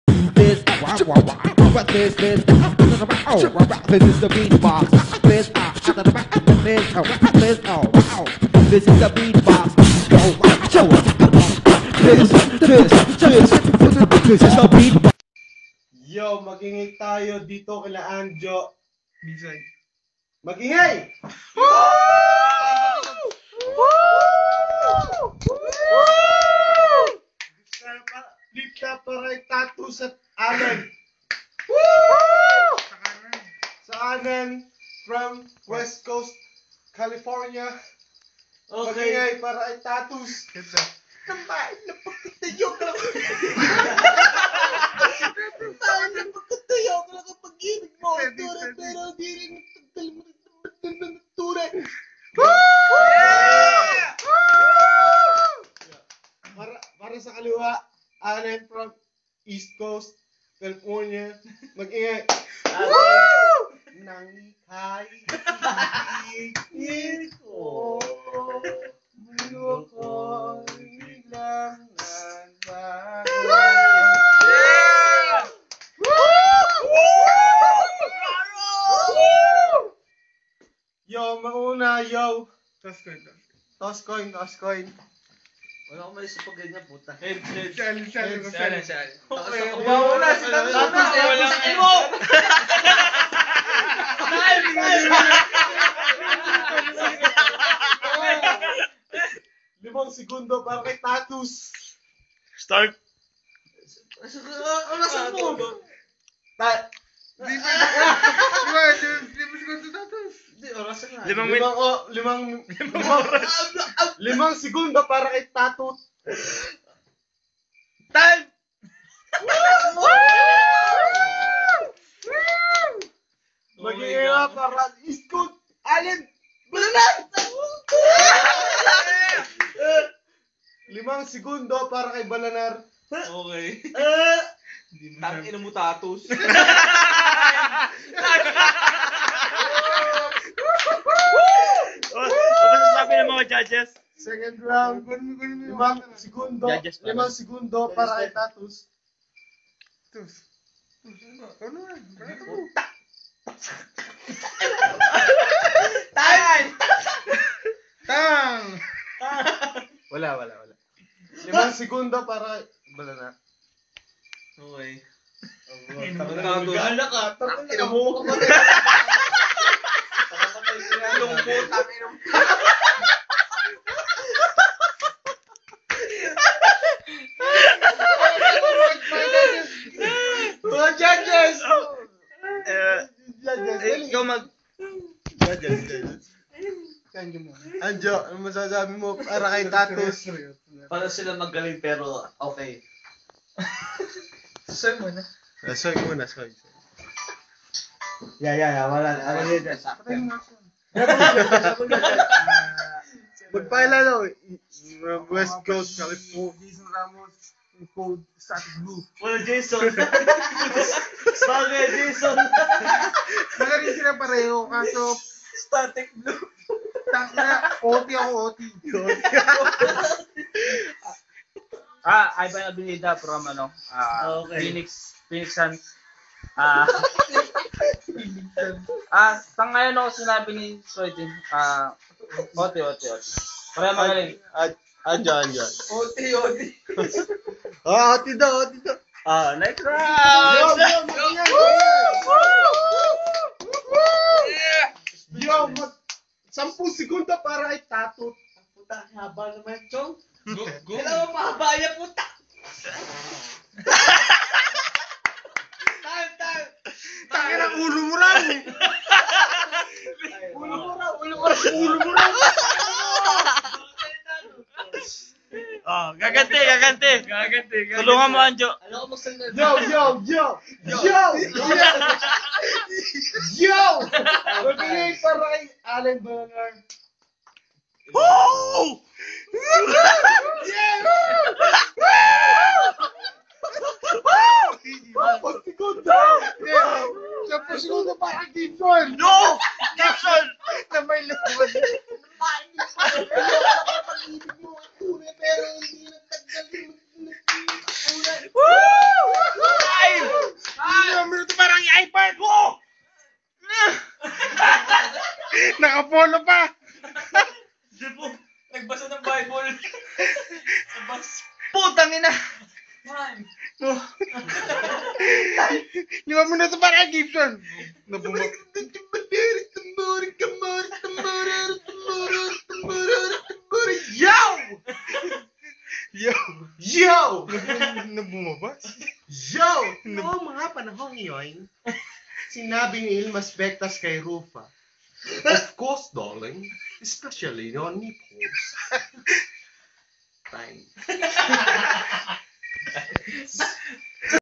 This, this is the beatbox. This, this is the beatbox. This is the beatbox. Yo, magingay tayo dito kila Anjo. Magingay! Flip top para tattoo sa Allen. Sa Allen from West Coast, California. Magingay para ay tattoos. Tambahin na pagkatayo ka lang. Tambahin na pagkatayo ka lang ang pag-ibig mo. Ture, pero di rin ture. Para sa kaliwa, Allen from East Coast, California. Mag-ingay. Nang ika'y ibigin ko. Mulo ko'y biglang nagbago. Yo, mauna, yo. Toss coin. Wala akong mali sa pag ganyan, puta. Sali. Wala si Tapos wala sa mo! Limang segundo para kay tattoos. Start. Nasa mo? Hindi, orasan nga. 5 minutes. Limang segundo para kay tattoo. Time! Mag-iingat para East Coast, Allen. Balanan! Limang segundo para kay Balanar. Okay. Tangin mo tatos. Ano masasabi ng mga judges? Second round. Limang segundo para kay tattoos. Wala. Limang segundo para Balanar. Okay. Gala ka. Tangin mo. Mga judges! Ikaw mag... Anjo, ano masasabi mo para kay tattoos? Para sila magaling pero okay. Soy muna. Yeah. Wala. Magpaila daw. West Coast, California. Jason Ramos, code static blue. Wala Jason. Bagay Jason. Magaling sila pareho, kaso Static blue. tangina, OT ako, OT. Ivan Abilida from Okay. Phoenix Suns. Tang ngayon ako sinabi ni Soytin, Ote. Pareho magaling. Anjo. OT. OT daw. Next round! Yo, 10 segundo para kay tattoo. Puta, haba naman chong. Go. Kailangan mo mahaba yan, puta. Time. Tangin ang ulo mo lang. Ulo mo lang. Gaganti. Tulungan mo, Anjo. Ano ko magsalita? Yo! Magbigay para kay Allen Balanar. Woo! Siyempre segundo para kay Gibson. No! Gibson! Na may laban. Pero hindi nagtagal yung Nakapolo pa! Nagbasa ng Bible. Sa bus. Putang ina! Man. 5 minuto para kay Gibson. Nabumok. Yo! Yo! Yo! Nabumabas. Yo! Noong mga panahong iyon, sinabi ni Ilmas Bectas kay Rufa, of course, darling, especially your nipples. Time.